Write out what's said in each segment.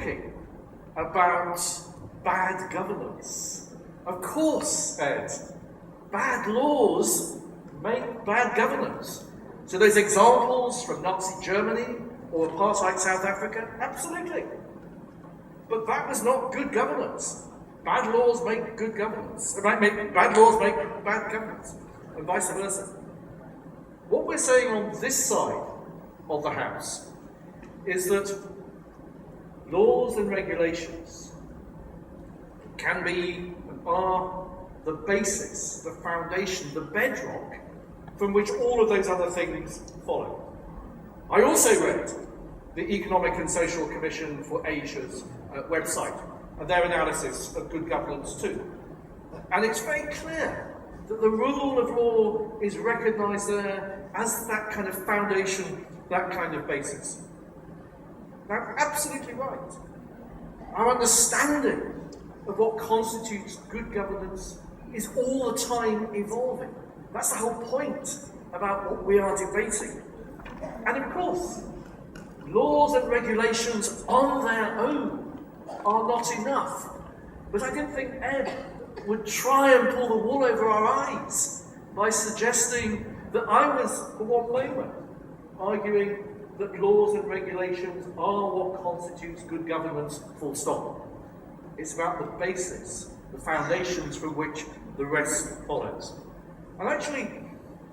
talking about bad governance. Of course, Ed, bad laws make bad governance. So those examples from Nazi Germany or apartheid South Africa, absolutely. But that was not good governance. Bad laws make good governance. Bad laws make bad governance, and vice versa. What we're saying on this side of the House is that laws and regulations can be and are the basis, the foundation, the bedrock from which all of those other things follow. I also read the Economic and Social Commission for Asia's website and their analysis of good governance too. And it's very clear that the rule of law is recognised there as that kind of foundation, that kind of basis. Now, absolutely right. Our understanding of what constitutes good governance is all the time evolving. That's the whole point about what we are debating. And of course, laws and regulations on their own are not enough. But I didn't think Ed would try and pull the wool over our eyes by suggesting that I was, for one moment, arguing that laws and regulations are what constitutes good governance, full stop. It's about the basis, the foundations from which the rest follows. And actually,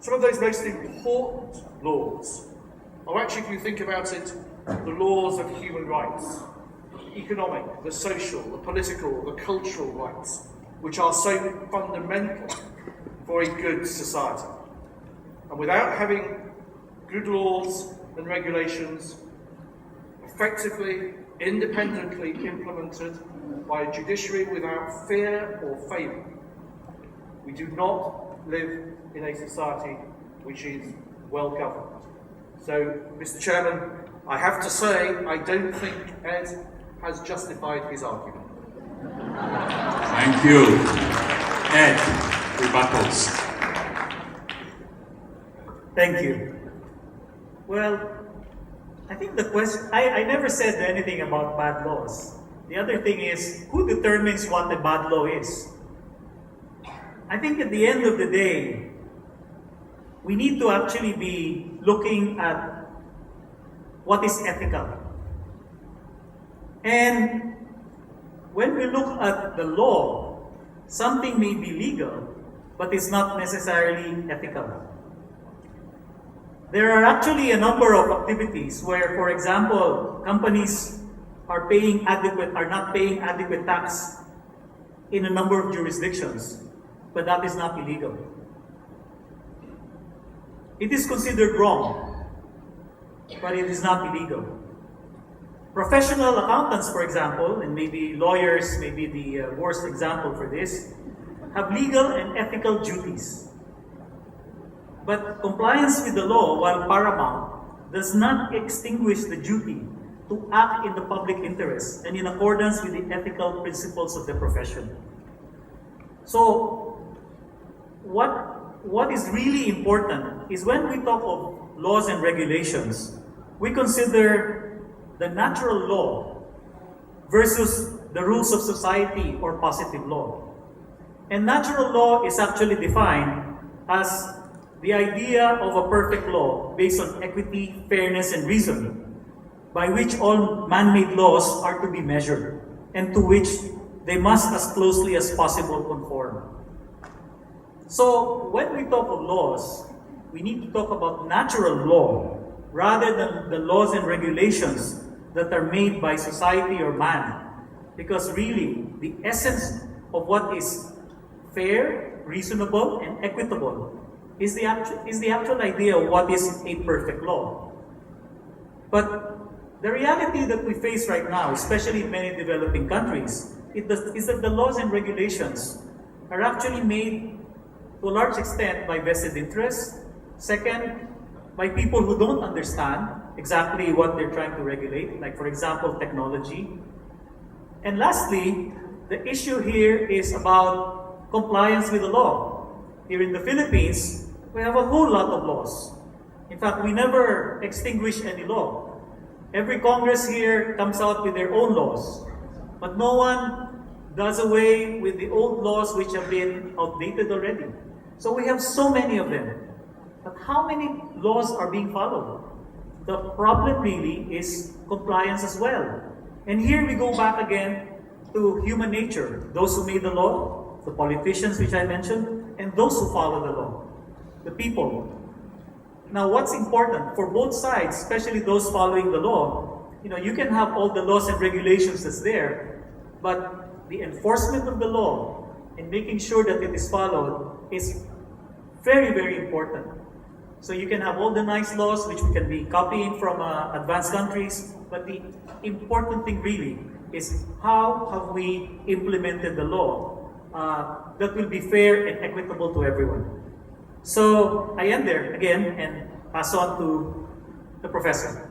some of those most important laws are actually, if you think about it, the laws of human rights, the economic, the social, the political, the cultural rights, which are so fundamental for a good society. And without having good laws and regulations effectively, independently implemented by a judiciary without fear or favour, we do not live in a society which is well governed. So, Mr. Chairman, I have to say, I don't think Ed has justified his argument. Thank you. Ed, rebuttals. Thank you. Well, I think the question, I never said anything about bad laws. The other thing is, who determines what a bad law is? I think at the end of the day, we need to actually be looking at what is ethical. And when we look at the law, something may be legal, but it's not necessarily ethical. There are actually a number of activities where, for example, companies are not paying adequate tax in a number of jurisdictions, but that is not illegal. It is considered wrong, but it is not illegal. Professional accountants, for example, and maybe lawyers may be the worst example for this, have legal and ethical duties. But compliance with the law, while paramount, does not extinguish the duty to act in the public interest and in accordance with the ethical principles of the profession. So, what is really important is when we talk of laws and regulations, we consider the natural law versus the rules of society or positive law. And natural law is actually defined as the idea of a perfect law based on equity, fairness, and reason, by which all man-made laws are to be measured, and to which they must as closely as possible conform. So, when we talk of laws, we need to talk about natural law, rather than the laws and regulations that are made by society or man. Because really, the essence of what is fair, reasonable, and equitable is the actual idea of what is a perfect law. But the reality that we face right now, especially in many developing countries, is that the laws and regulations are actually made to a large extent by vested interests. Second, by people who don't understand exactly what they're trying to regulate, like for example, technology. And lastly, the issue here is about compliance with the law. Here in the Philippines, we have a whole lot of laws. In fact, we never extinguish any law. Every Congress here comes out with their own laws, but no one does away with the old laws which have been outdated already. So we have so many of them. But how many laws are being followed? The problem really is compliance as well. And here we go back again to human nature. Those who made the law, the politicians which I mentioned, and those who follow the law, the people. Now what's important for both sides, especially those following the law, you can have all the laws and regulations that's there, but the enforcement of the law and making sure that it is followed is very, very important. So you can have all the nice laws which we can be copying from advanced countries, but the important thing really is how have we implemented the law that will be fair and equitable to everyone. So I end there again and pass on to the professor.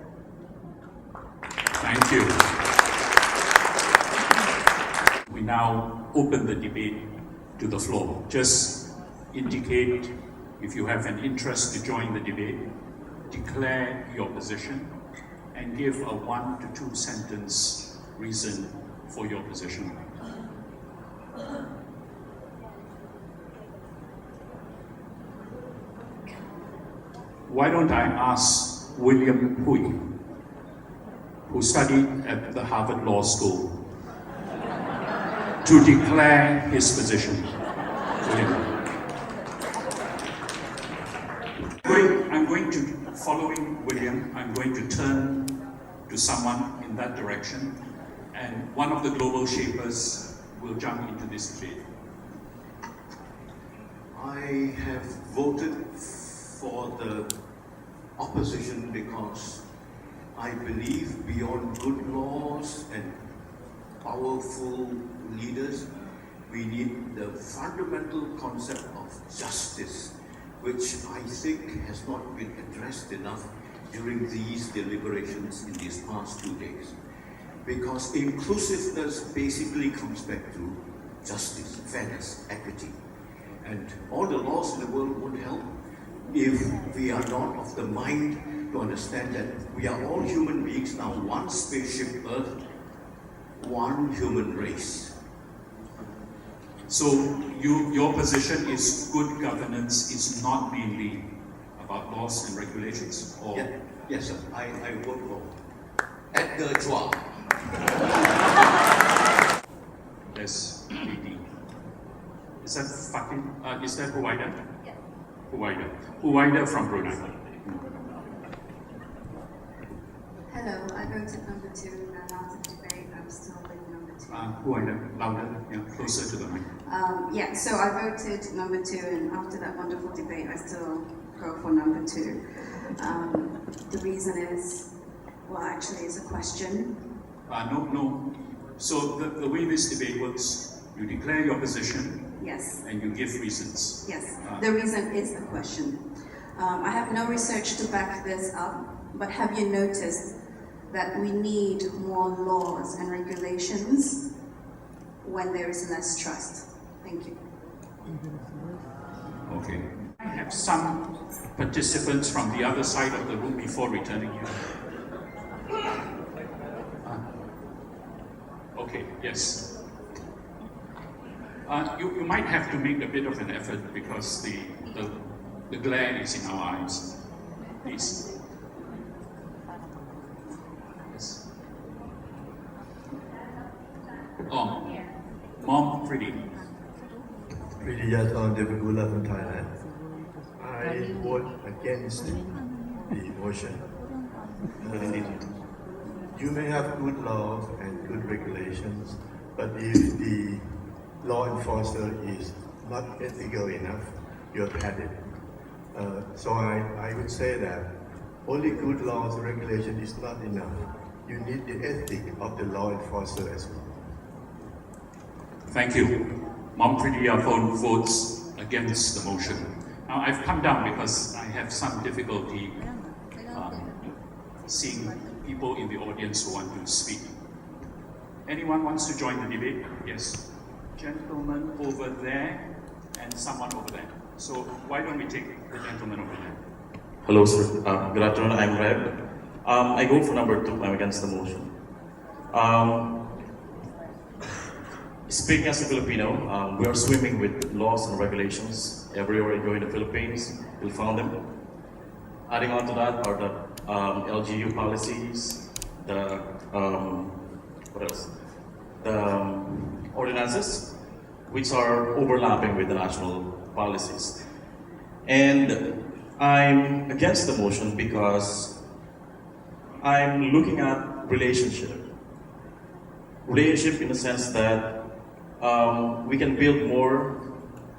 Thank you. We now open the debate to the floor. Just indicate if you have an interest to join the debate, declare your position, and give a 1 to 2 sentence reason for your position. Why don't I ask William Hui, who studied at the Harvard Law School, to declare his position. William. I'm going to, following William, I'm going to turn to someone in that direction, and one of the global shapers will jump into this debate. I have voted for the opposition because I believe beyond good laws and powerful leaders, we need the fundamental concept of justice, which I think has not been addressed enough during these deliberations in these past 2 days. Because inclusiveness basically comes back to justice, fairness, equity. And all the laws in the world won't help if we are not of the mind to understand that we are all human beings now, one spaceship Earth, one human race. So your position is good governance is not mainly about laws and regulations? Or? Yeah. Yes, sir. I vote for Ed Chua. Yes, PD. Is that Fakin? Is that Huwaida? Yeah. Huwaida. Huwaida from Brunei. Hello, I voted number 2 in the last debate. I'm still with number 2. Huwaida, louder, yeah, closer to the mic. So I voted number 2, and after that wonderful debate, I still go for number 2. The reason is, well, actually, it's a question. No. So the way this debate works, you declare your position. Yes. And you give reasons. Yes. The reason is a question. I have no research to back this up, but have you noticed that we need more laws and regulations when there is less trust? Thank you. Okay. I have some participants from the other side of the room before returning here. Okay, yes. You might have to make a bit of an effort because the glare is in our eyes. Please. Yes. Mom, pretty. Pretty just on Devagula from Thailand. I vote against the motion. You may have good laws and good regulations, but if the law enforcer is not ethical enough, you've had it. So I would say that only good laws and regulation is not enough. You need the ethic of the law enforcer as well. Thank you. Mom Priya votes against the motion. Now I've come down because I have some difficulty seeing people in the audience who want to speak. Anyone wants to join the debate? Yes. Gentleman over there and someone over there. So why don't we take the gentleman over there? Hello, sir. Good afternoon. I'm Red. I go for number 2. I'm against the motion. Speaking as a Filipino, we are swimming with laws and regulations everywhere you go in the Philippines. You'll find them. Adding on to that are the LGU policies, the what else? The ordinances, which are overlapping with the national policies. And I'm against the motion because I'm looking at relationship in the sense that we can build more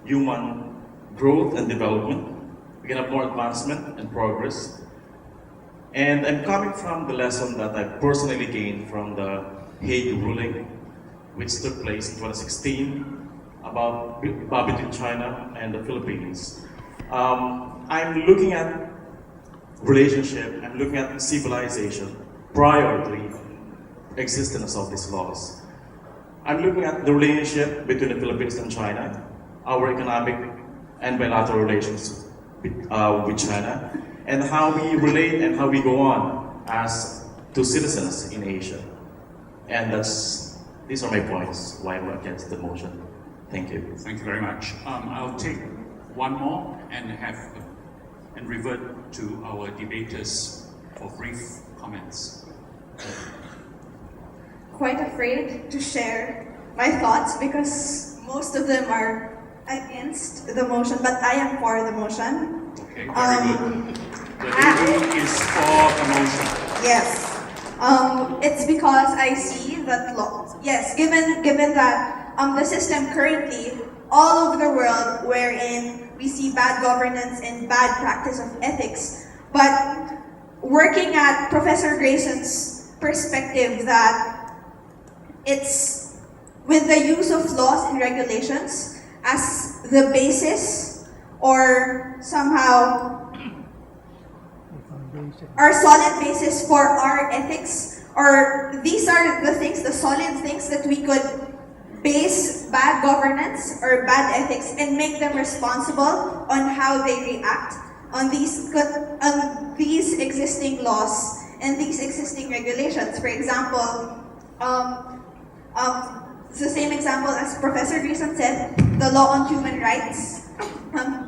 human growth and development. We can have more advancement and progress. And I'm coming from the lesson that I personally gained from the Hague ruling, which took place in 2016 between China and the Philippines. I'm looking at relationship, I'm looking at civilization prior to the existence of these laws. I'm looking at the relationship between the Philippines and China, our economic and bilateral relations with China, and how we relate and how we go on as two citizens in Asia. And these are my points why I'm against the motion. Thank you. Thank you very much. I'll take one more and revert to our debaters for brief comments. Quite afraid to share my thoughts because most of them are against the motion, but I am for the motion. Okay, very good. The lady is for the motion. Yes. It's because I see that given that the system currently all over the world wherein we see bad governance and bad practice of ethics, but working at Professor Grayson's perspective that it's with the use of laws and regulations as the basis or somehow our solid basis for our ethics, or these are the solid things that we could base bad governance or bad ethics and make them responsible on how they react on these existing laws and these existing regulations. For example, the same example as Professor Grayson said, the law on human rights.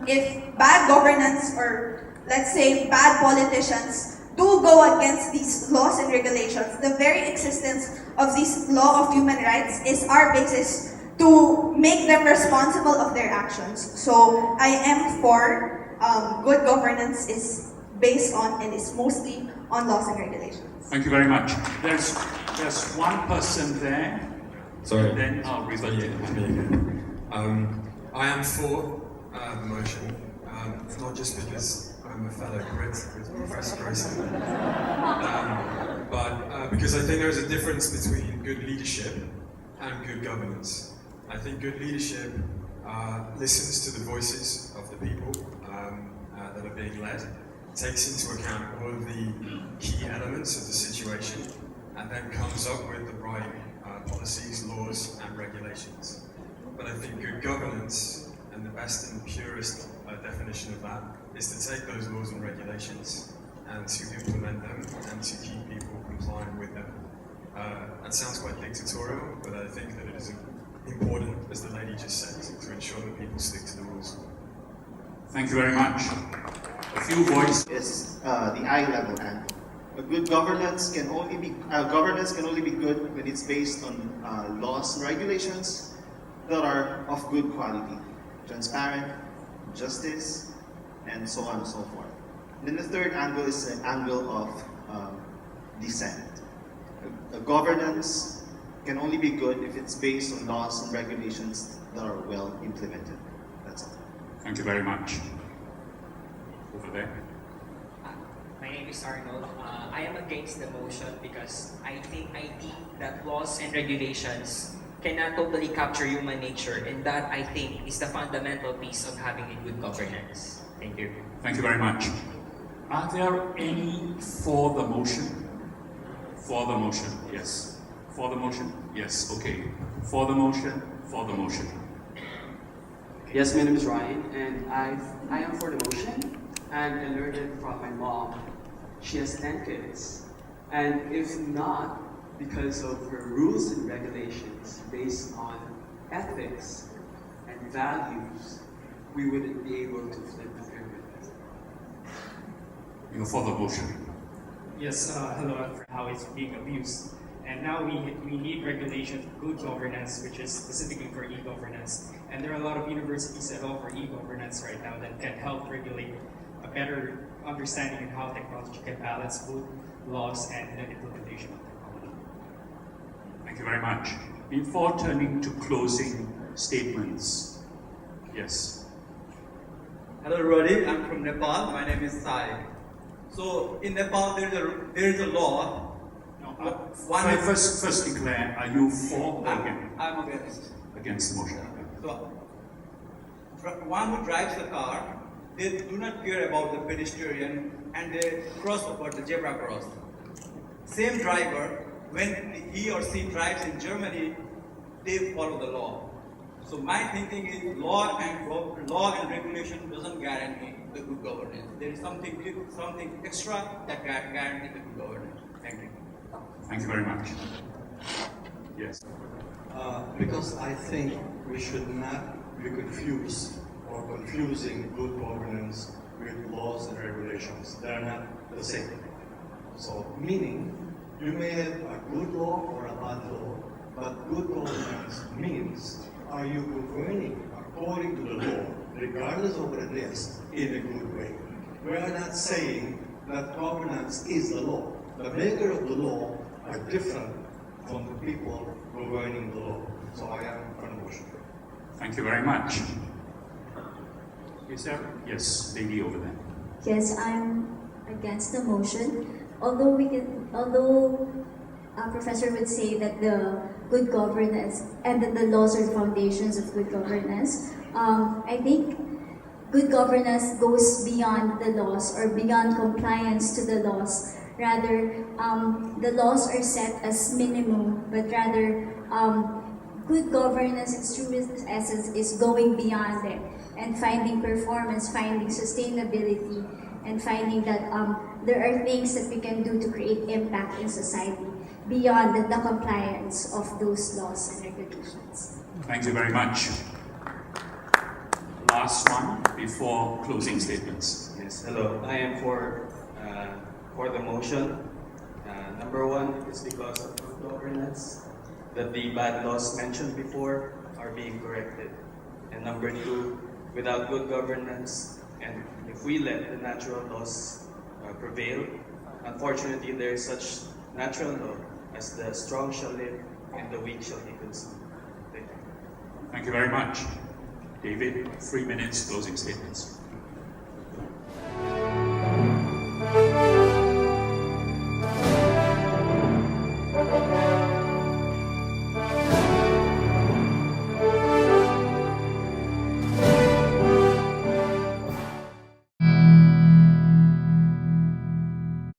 If bad governance or let's say bad politicians do go against these laws and regulations, the very existence of this law of human rights is our basis to make them responsible of their actions. So I am for good governance is based on and is mostly on laws and regulations. Thank you very much. There's one person there. Sorry. And then I'll revert to you. I am for the motion, not just because I'm a fellow Brit with Professor Grayson, but because I think there's a difference between good leadership and good governance. I think good leadership listens to the voices of the people that are being led, takes into account all of the key elements of the situation, and then comes up with the right policies, laws, and regulations. But I think good governance, and the best and purest definition of that, is to take those laws and regulations and to implement them and to keep people compliant with them. That sounds quite dictatorial, but I think that it is important, as the lady just said, to ensure that people stick to the rules. Thank you very much. A few voices. Is the eye level angle. A good governance can only be good when it's based on laws and regulations that are of good quality, transparent, justice, and so on and so forth. And then the third angle is the angle of dissent. A governance can only be good if it's based on laws and regulations that are well implemented. That's all. Thank you very much. Over there. My name is Arnold. I am against the motion because I think that laws and regulations cannot totally capture human nature, and that I think is the fundamental piece of having a good governance. Thank you. Thank you very much. Are there any for the motion? For the motion, yes. For the motion? Yes, okay. For the motion, for the motion. Yes, my name is Ryan, and I am for the motion, and I learned it from my mom. she has 10 kids. And if not because of her rules and regulations based on ethics and values, we wouldn't be able to flip the pyramid. For the motion. Yes, hello, how it's being abused. And now we need regulations for good governance, which is specifically for e-governance. And there are a lot of universities that offer e-governance right now that can help regulate a better understanding in how technology can balance both laws and the implementation of technology. Thank you very much. Before turning to closing statements, yes. Hello everybody, I'm from Nepal. My name is Sai. So in Nepal there is a law. First declare, are you for or against? I'm against. Against the motion. So one who drives the car, they do not care about the pedestrian and they cross over the zebra cross. Same driver, when he or she drives in Germany, they follow the law. So my thinking is law and regulation doesn't guarantee the good governance. There is something extra that guarantees the good governance. Thank you. Thank you very much. Yes. Because I think we should not be confused or confusing good governance with laws and regulations. They're not the same. So, meaning, you may have a good law or a bad law, but good governance means, are you governing according to the law, regardless of what it is, in a good way? We are not saying that governance is the law. The maker of the law are different from the people governing the law. So I am for the motion. Thank you very much. Is there? Yes, lady over there. Yes, I'm against the motion. Although Professor would say that the good governance and that the laws are the foundations of good governance, I think good governance goes beyond the laws or beyond compliance to the laws. Rather, the laws are set as minimum, but rather good governance in its truest essence is going beyond it and finding performance, finding sustainability, and finding that there are things that we can do to create impact in society beyond the compliance of those laws and regulations. Thank you very much. Last one before closing statements. Yes, hello. I am for the motion. Number one is because of good governance, that the bad laws mentioned before are being corrected. And number two, without good governance, and if we let the natural laws prevail, unfortunately there is such natural law as the strong shall live and the weak shall be consumed. Thank you. Thank you very much. David, 3 minutes closing statements.